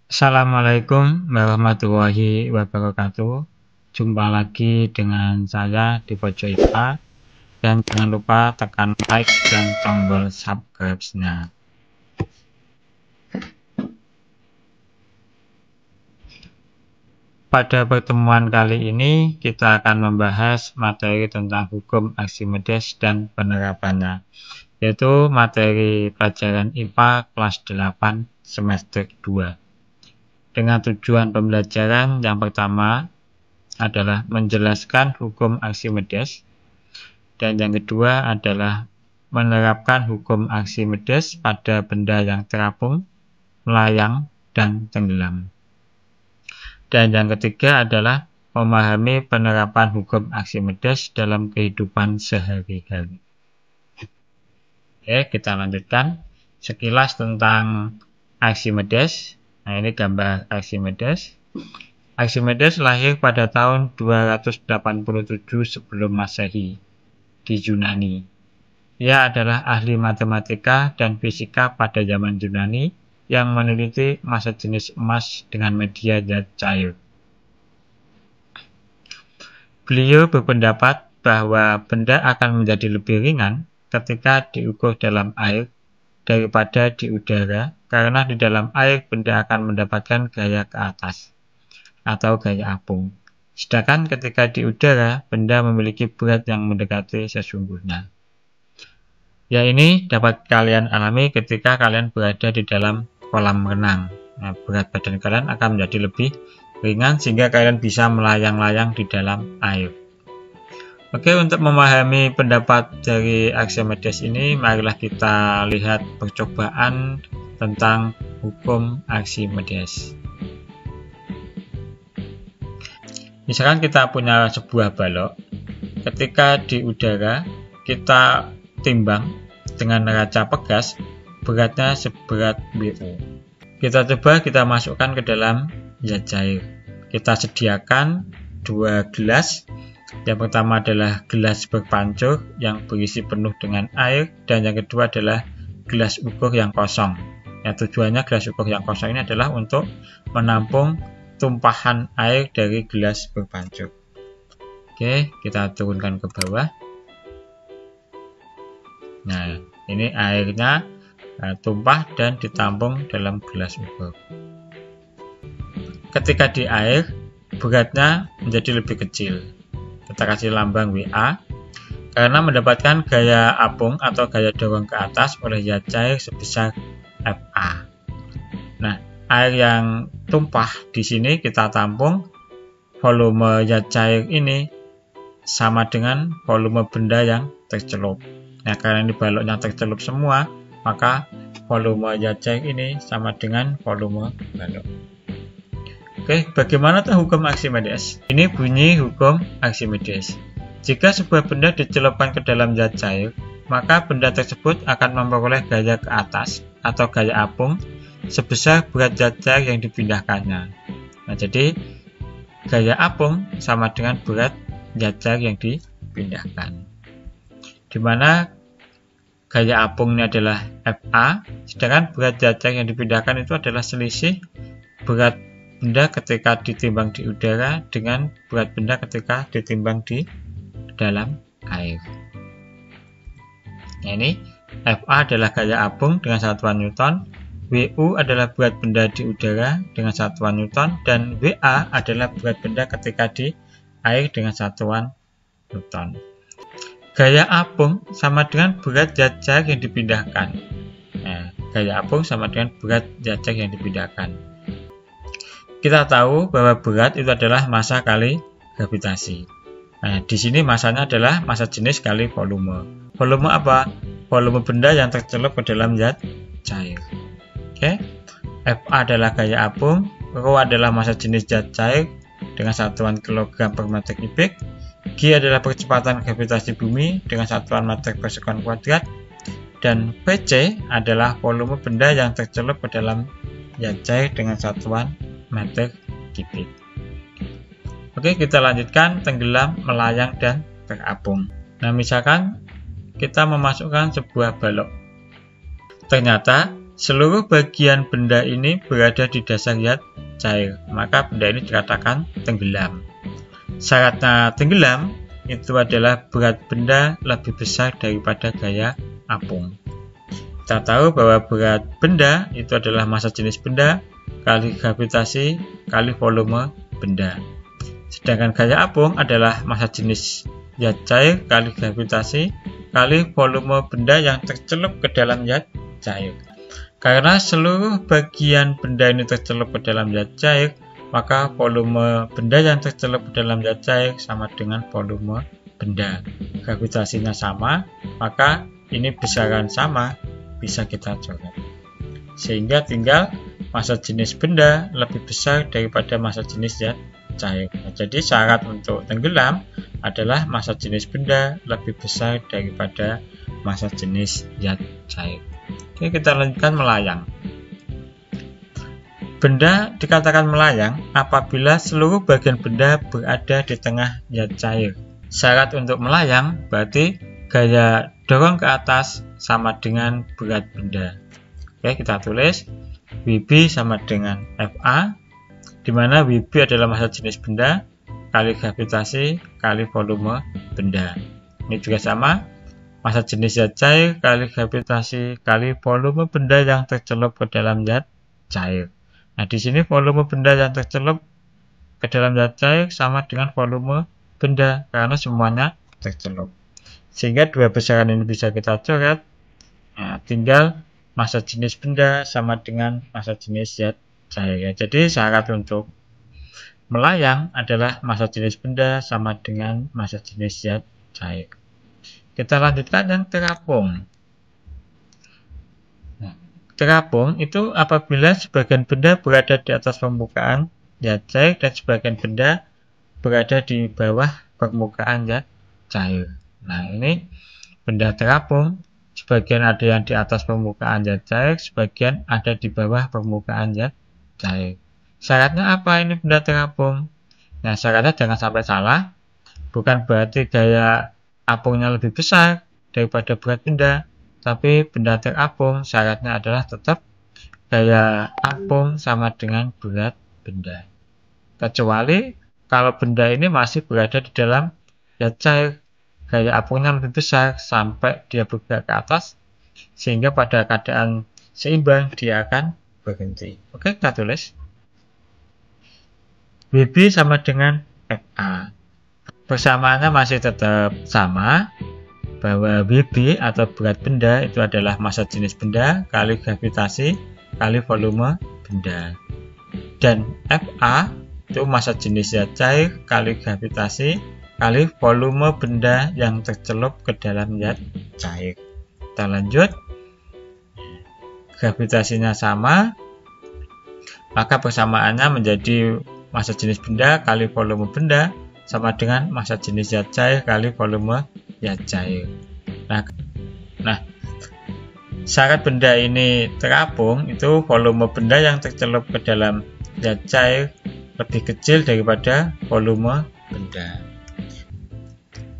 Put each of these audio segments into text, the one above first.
Assalamualaikum warahmatullahi wabarakatuh. Jumpa lagi dengan saya di Pojok IPA, dan jangan lupa tekan like dan tombol subscribe-nya. Pada pertemuan kali ini kita akan membahas materi tentang hukum Archimedes dan penerapannya, yaitu materi pelajaran IPA kelas 8 semester 2. Dengan tujuan pembelajaran yang pertama adalah menjelaskan hukum Archimedes, dan yang kedua adalah menerapkan hukum Archimedes pada benda yang terapung, melayang, dan tenggelam. Dan yang ketiga adalah memahami penerapan hukum Archimedes dalam kehidupan sehari-hari. Oke, kita lanjutkan. Sekilas tentang Archimedes. Nah, ini gambar Archimedes. Archimedes lahir pada tahun 287 sebelum Masehi di Yunani. Ia adalah ahli matematika dan fisika pada zaman Yunani yang meneliti massa jenis emas dengan media zat cair. Beliau berpendapat bahwa benda akan menjadi lebih ringan ketika diukur dalam air daripada di udara, karena di dalam air benda akan mendapatkan gaya ke atas atau gaya apung. Sedangkan ketika di udara, benda memiliki berat yang mendekati sesungguhnya. Ya, ini dapat kalian alami ketika kalian berada di dalam kolam renang. Nah, berat badan kalian akan menjadi lebih ringan sehingga kalian bisa melayang-layang di dalam air. Oke, untuk memahami pendapat dari Archimedes ini, marilah kita lihat percobaan tentang hukum Archimedes. Misalkan kita punya sebuah balok, ketika di udara kita timbang dengan neraca pegas, beratnya seberat WU. Kita coba kita masukkan ke dalam zat cair. Kita sediakan dua gelas. Yang pertama adalah gelas berpancur yang berisi penuh dengan air, dan yang kedua adalah gelas ukur yang kosong. Ya, tujuannya gelas ukur yang kosong ini adalah untuk menampung tumpahan air dari gelas berpancur. Oke, kita turunkan ke bawah. Nah, ini airnya tumpah dan ditampung dalam gelas ukur. Ketika di air, beratnya menjadi lebih kecil. Kita kasih lambang WA, karena mendapatkan gaya apung atau gaya dorong ke atas oleh zat cair sebesar FA. Nah, air yang tumpah di sini kita tampung, volume zat cair ini sama dengan volume benda yang tercelup. Nah, karena ini baloknya tercelup semua, maka volume zat cair ini sama dengan volume balok. Oke, bagaimana tuh hukum Archimedes? Ini bunyi hukum Archimedes. Jika sebuah benda dicelupkan ke dalam zat cair, maka benda tersebut akan memperoleh gaya ke atas atau gaya apung sebesar berat zat cair yang dipindahkannya. Nah, jadi gaya apung sama dengan berat zat cair yang dipindahkan. Dimana gaya apung ini adalah FA, sedangkan berat zat cair yang dipindahkan itu adalah selisih berat benda ketika ditimbang di udara dengan berat benda ketika ditimbang di dalam air. Nah, ini FA adalah gaya apung dengan satuan Newton, WU adalah berat benda di udara dengan satuan Newton, dan WA adalah berat benda ketika di air dengan satuan Newton. Gaya apung sama dengan berat zat cair yang dipindahkan. Nah, gaya apung sama dengan berat zat cair yang dipindahkan. Kita tahu bahwa berat itu adalah massa kali gravitasi. Nah, di sini massanya adalah massa jenis kali volume. Volume apa? Volume benda yang tercelup ke dalam zat cair. Oke. FA adalah gaya apung, Rho adalah massa jenis zat cair dengan satuan kilogram per meter kubik, G adalah percepatan gravitasi bumi dengan satuan meter per sekon kuadrat, dan Vc adalah volume benda yang tercelup ke dalam zat cair dengan satuan meter kubik. Oke, kita lanjutkan tenggelam, melayang, dan terapung. Nah, misalkan kita memasukkan sebuah balok. Ternyata seluruh bagian benda ini berada di dasar zat cair, maka benda ini dikatakan tenggelam. Syaratnya tenggelam itu adalah berat benda lebih besar daripada gaya apung. Kita tahu bahwa berat benda itu adalah massa jenis benda kali gravitasi kali volume benda. Sedangkan gaya apung adalah massa jenis zat cair kali gravitasi kali volume benda yang tercelup ke dalam zat cair. Karena seluruh bagian benda ini tercelup ke dalam zat cair, maka volume benda yang tercelup ke dalam zat cair sama dengan volume benda. Gravitasinya sama, maka ini besaran sama, bisa kita coret. Sehingga tinggal massa jenis benda lebih besar daripada massa jenis zat cair. Nah, jadi syarat untuk tenggelam adalah massa jenis benda lebih besar daripada massa jenis zat cair. Oke, kita lanjutkan melayang. Benda dikatakan melayang apabila seluruh bagian benda berada di tengah zat cair. Syarat untuk melayang berarti gaya dorong ke atas sama dengan berat benda. Oke, kita tulis Vb sama dengan Fa, di mana Vb adalah massa jenis benda kali gravitasi kali volume benda. Ini juga sama, massa jenis zat cair kali gravitasi kali volume benda yang tercelup ke dalam zat cair. Nah, di sini volume benda yang tercelup ke dalam zat cair sama dengan volume benda karena semuanya tercelup. Sehingga dua besaran ini bisa kita coret. Nah, tinggal massa jenis benda sama dengan massa jenis zat cair. Jadi syarat untuk melayang adalah massa jenis benda sama dengan massa jenis zat cair. Kita lanjutkan yang terapung. Nah, terapung itu apabila sebagian benda berada di atas permukaan zat cair dan sebagian benda berada di bawah permukaan zat cair. Nah, ini benda terapung, sebagian ada yang di atas permukaan zat cair, sebagian ada di bawah permukaan zat cair. Syaratnya apa ini benda terapung? Nah, syaratnya jangan sampai salah. Bukan berarti gaya apungnya lebih besar daripada berat benda, tapi benda terapung syaratnya adalah tetap gaya apung sama dengan berat benda. Kecuali kalau benda ini masih berada di dalam zat cair, gaya apungnya lebih besar sampai dia bergerak ke atas, sehingga pada keadaan seimbang dia akan berhenti. Oke, kita tulis Vb sama dengan Fa. Persamaannya masih tetap sama, bahwa Vb atau berat benda itu adalah massa jenis benda kali gravitasi kali volume benda, dan Fa itu massa jenis zat cair kali gravitasi kali volume benda yang tercelup ke dalam zat cair. Kita lanjut. Gravitasinya sama, maka persamaannya menjadi massa jenis benda kali volume benda sama dengan massa jenis zat cair kali volume zat cair. Nah, syarat benda ini terapung itu volume benda yang tercelup ke dalam zat cair lebih kecil daripada volume benda.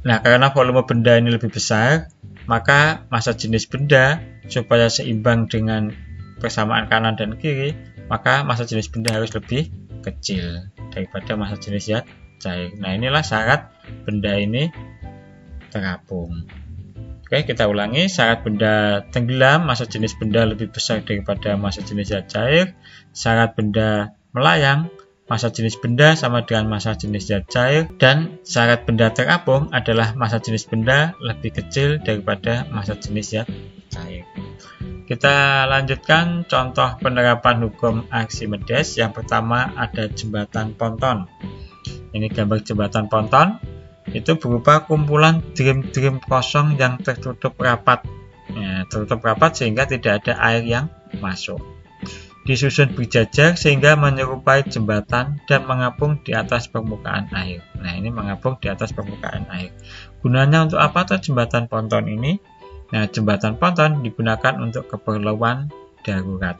Nah, karena volume benda ini lebih besar, maka massa jenis benda supaya seimbang dengan persamaan kanan dan kiri, maka massa jenis benda harus lebih kecil daripada massa jenis zat cair. Nah, inilah syarat benda ini terapung. Oke, kita ulangi. Syarat benda tenggelam, massa jenis benda lebih besar daripada massa jenis zat cair. Syarat benda melayang, massa jenis benda sama dengan massa jenis zat cair, dan syarat benda terapung adalah massa jenis benda lebih kecil daripada massa jenis zat cair. Kita lanjutkan contoh penerapan hukum Archimedes. Yang pertama ada jembatan ponton. Ini gambar jembatan ponton. Itu berupa kumpulan drim-drim kosong yang tertutup rapat. Ya, tertutup rapat sehingga tidak ada air yang masuk. Disusun berjajar sehingga menyerupai jembatan dan mengapung di atas permukaan air. Nah, ini mengapung di atas permukaan air. Gunanya untuk apa tuh jembatan ponton ini? Nah, jembatan ponton digunakan untuk keperluan darurat.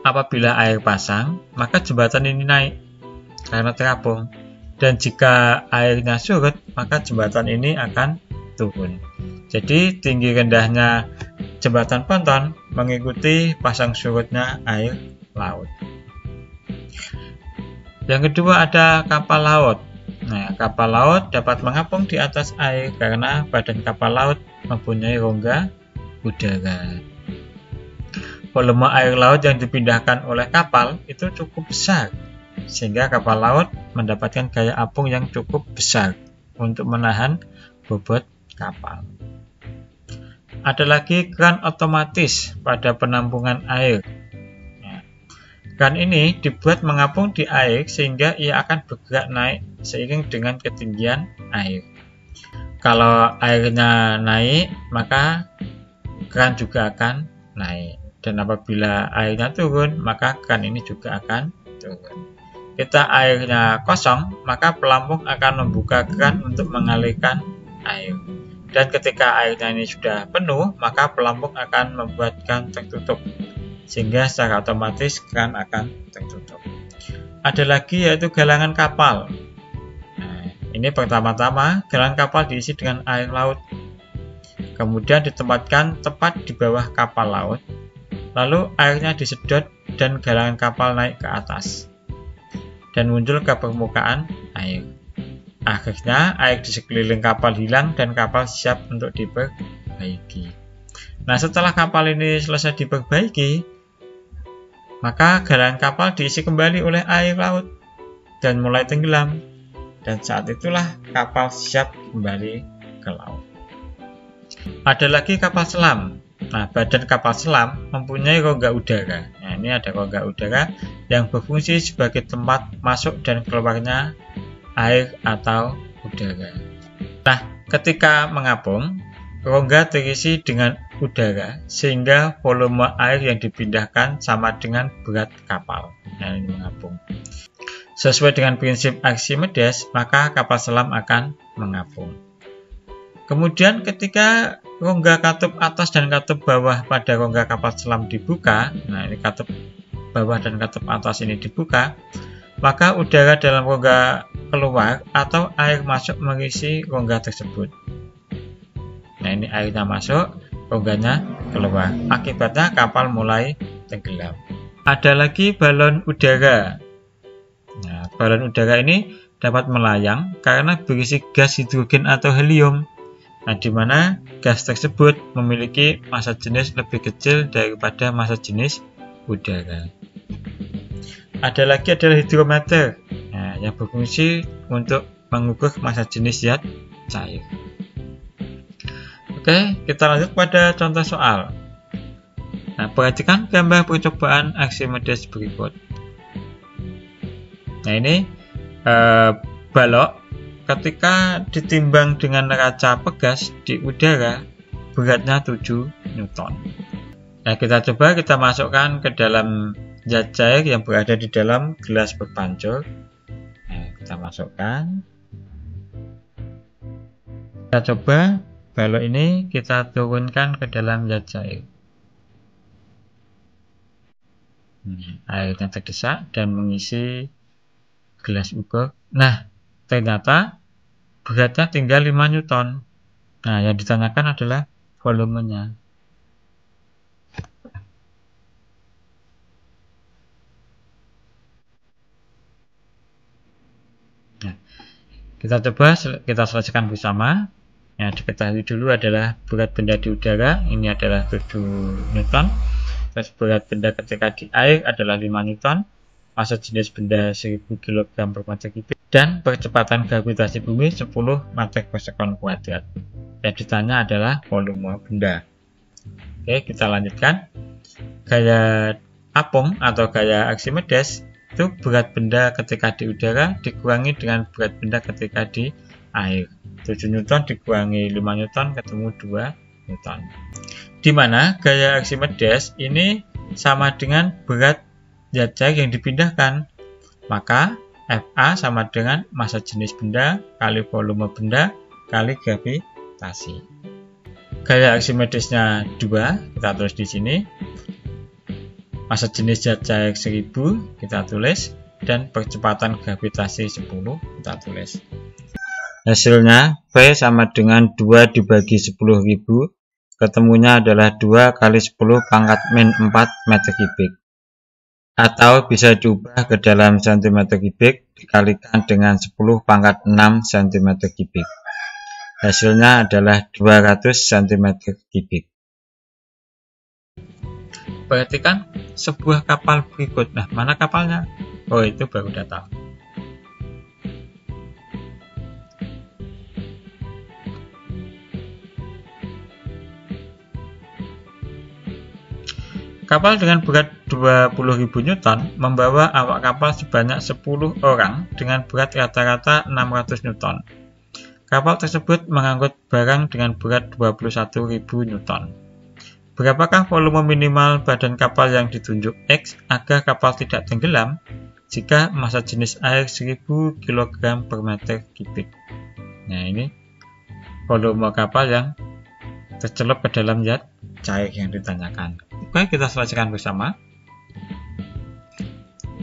Apabila air pasang, maka jembatan ini naik karena terapung. Dan jika airnya surut, maka jembatan ini akan turun. Jadi tinggi rendahnya jembatan ponton mengikuti pasang surutnya air laut. Yang kedua ada kapal laut. Nah, kapal laut dapat mengapung di atas air karena badan kapal laut mempunyai rongga udara. Volume air laut yang dipindahkan oleh kapal itu cukup besar, sehingga kapal laut mendapatkan gaya apung yang cukup besar untuk menahan bobot kapal. Ada lagi keran otomatis pada penampungan air. Keran ini dibuat mengapung di air sehingga ia akan bergerak naik seiring dengan ketinggian air. Kalau airnya naik, maka keran juga akan naik. Dan apabila airnya turun, maka keran ini juga akan turun. Ketika airnya kosong, maka pelampung akan membuka keran untuk mengalirkan air. Dan ketika airnya ini sudah penuh, maka pelampung akan membuat keran tertutup, sehingga secara otomatis keran akan tertutup. Ada lagi yaitu galangan kapal. Nah, ini pertama-tama galangan kapal diisi dengan air laut, kemudian ditempatkan tepat di bawah kapal laut, lalu airnya disedot dan galangan kapal naik ke atas dan muncul ke permukaan air. Akhirnya air di sekeliling kapal hilang dan kapal siap untuk diperbaiki. Nah, setelah kapal ini selesai diperbaiki, maka galangan kapal diisi kembali oleh air laut dan mulai tenggelam, dan saat itulah kapal siap kembali ke laut. Ada lagi kapal selam. Nah, badan kapal selam mempunyai rongga udara. Nah, ini ada rongga udara yang berfungsi sebagai tempat masuk dan keluarnya air atau udara. Nah, ketika mengapung, rongga terisi dengan udara sehingga volume air yang dipindahkan sama dengan berat kapal yang mengapung. Sesuai dengan prinsip Archimedes, maka kapal selam akan mengapung. Kemudian ketika rongga katup atas dan katup bawah pada rongga kapal selam dibuka, nah ini katup bawah dan katup atas ini dibuka, maka udara dalam rongga keluar atau air masuk mengisi rongga tersebut. Nah, ini airnya masuk, rongganya keluar. Akibatnya kapal mulai tenggelam. Ada lagi balon udara. Nah, balon udara ini dapat melayang karena berisi gas hidrogen atau helium. Nah, di mana gas tersebut memiliki massa jenis lebih kecil daripada massa jenis udara. Ada lagi adalah hidrometer, nah, yang berfungsi untuk mengukur massa jenis zat cair. Oke, kita lanjut pada contoh soal. Nah, perhatikan gambar percobaan Archimedes berikut. Nah, ini balok ketika ditimbang dengan neraca pegas di udara, beratnya 7 Newton. Nah, kita masukkan ke dalam zat cair yang berada di dalam gelas berpancur. Nah, kita masukkan. Kita coba balok ini kita turunkan ke dalam zat cair. Airnya terdesak dan mengisi gelas ukur. Nah, ternyata beratnya tinggal 5 Newton. Nah, yang ditanyakan adalah volumenya. Nah, kita selesaikan bersama. Yang diketahui dulu adalah berat benda di udara, ini adalah 7 Newton. Terus berat benda ketika di air adalah 5 Newton. Massa jenis benda 1000 kg per meter kubik. Dan percepatan gravitasi bumi 10 meter per sekon kuadrat. Yang ditanya adalah volume benda. Oke, kita lanjutkan. Gaya apung atau gaya Archimedes itu berat benda ketika di udara dikurangi dengan berat benda ketika di air. 7 Newton dikurangi 5 Newton ketemu 2 Newton. Di mana gaya Archimedes ini sama dengan berat zat cair yang dipindahkan. Maka Fa sama dengan massa jenis benda kali volume benda kali gravitasi. Gaya Archimedesnya 2, kita tulis di sini. Massa jenis zat cair 1000 kita tulis, dan percepatan gravitasi 10 kita tulis. Hasilnya V sama dengan 2 dibagi 10.000 ketemunya adalah 2 kali 10 pangkat min 4 meter kubik. Atau bisa diubah ke dalam cm kubik dikalikan dengan 10 pangkat 6 cm kubik. Hasilnya adalah 200 cm kubik. Perhatikan sebuah kapal berikut. Nah, mana kapalnya? Oh, itu baru datang. Kapal dengan berat 20.000 Newton membawa awak kapal sebanyak 10 orang dengan berat rata-rata 600 Newton. Kapal tersebut mengangkut barang dengan berat 21.000 Newton. Berapakah volume minimal badan kapal yang ditunjuk X agar kapal tidak tenggelam jika massa jenis air 1000 kg per meter kubik? Nah, ini volume kapal yang tercelup ke dalam zat cair yang ditanyakan. Oke, kita selesaikan bersama.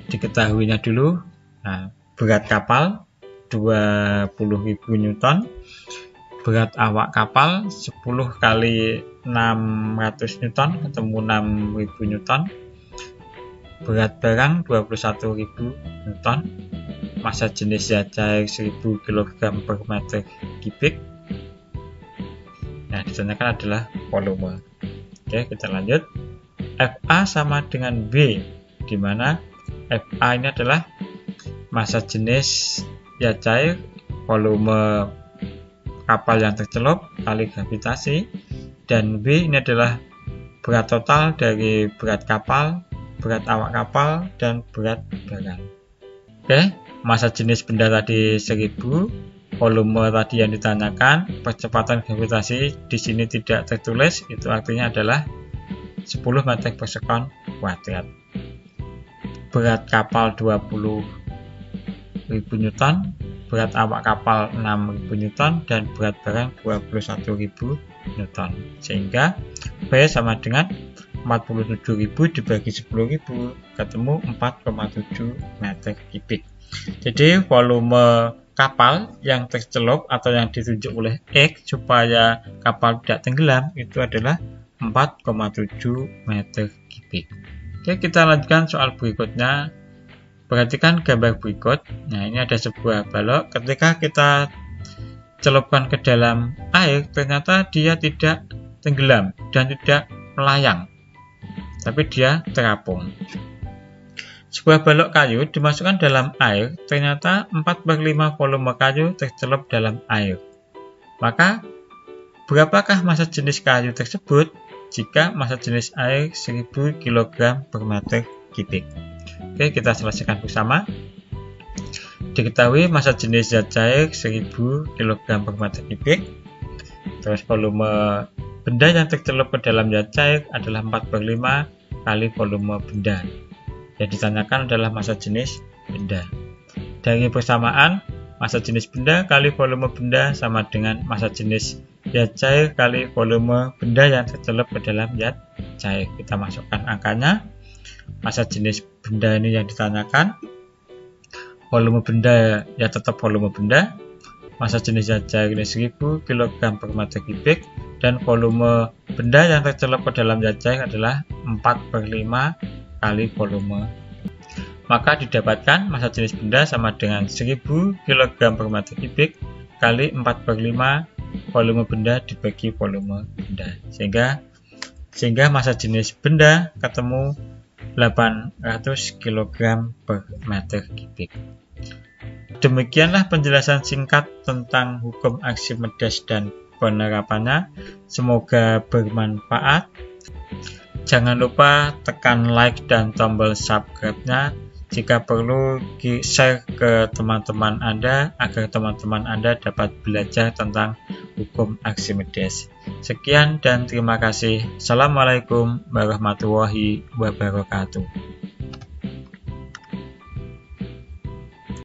Diketahuinya dulu, nah, berat kapal 20.000 Newton, berat awak kapal 10 kali 600 Newton ketemu 6.000 Newton, berat barang 21.000 Newton, massa jenis zat cair 1000 kg per meter kubik. Nah, ditanyakan adalah volume. Oke, kita lanjut. FA sama dengan B, di mana FA ini adalah massa jenis zat cair, volume kapal yang tercelup kali gravitasi, dan B ini adalah berat total dari berat kapal, berat awak kapal, dan berat barang. Oke, massa jenis benda tadi 1000, volume tadi yang ditanyakan, percepatan gravitasi di sini tidak tertulis, itu artinya adalah 10 meter per sekon kuadrat. Berat kapal 20.000 Newton, berat awak kapal 6.000 Newton, dan berat barang 21.000 Newton. Sehingga B sama dengan 47.000 dibagi 10.000 ketemu 4,7 meter kubik. Jadi volume kapal yang tercelup atau yang ditunjuk oleh X supaya kapal tidak tenggelam itu adalah 4,7 meter kubik. Oke, kita lanjutkan soal berikutnya. Perhatikan gambar berikut. Nah, ini ada sebuah balok. Ketika kita celupkan ke dalam air, ternyata dia tidak tenggelam dan tidak melayang, tapi dia terapung. Sebuah balok kayu dimasukkan dalam air, ternyata 4/5 volume kayu tercelup dalam air. Maka, berapakah massa jenis kayu tersebut jika massa jenis air 1000 kg per meter kubik? Oke, kita selesaikan bersama. Diketahui massa jenis zat cair 1000 kg per meter kubik. Terus volume benda yang tercelup ke dalam zat cair adalah 4/5 kali volume benda. Yang ditanyakan adalah massa jenis benda. Dari persamaan, massa jenis benda kali volume benda sama dengan massa jenis zat cair kali volume benda yang tercelup ke dalam zat cair. Kita masukkan angkanya. Massa jenis benda ini yang ditanyakan. Volume benda ya tetap volume benda. Massa jenis zat cair ini 1000 kg per meter kubik. Dan volume benda yang tercelup ke dalam zat cair adalah 4/5 kali volume. Maka didapatkan massa jenis benda sama dengan 1000 kg per meter kubik kali 4/5 volume benda dibagi volume benda. Sehingga massa jenis benda ketemu 800 kg per meter kubik. Demikianlah penjelasan singkat tentang hukum Archimedes dan penerapannya. Semoga bermanfaat. Jangan lupa tekan like dan tombol subscribe-nya. Jika perlu, share ke teman-teman Anda agar teman-teman Anda dapat belajar tentang hukum Archimedes. Sekian dan terima kasih. Assalamualaikum warahmatullahi wabarakatuh.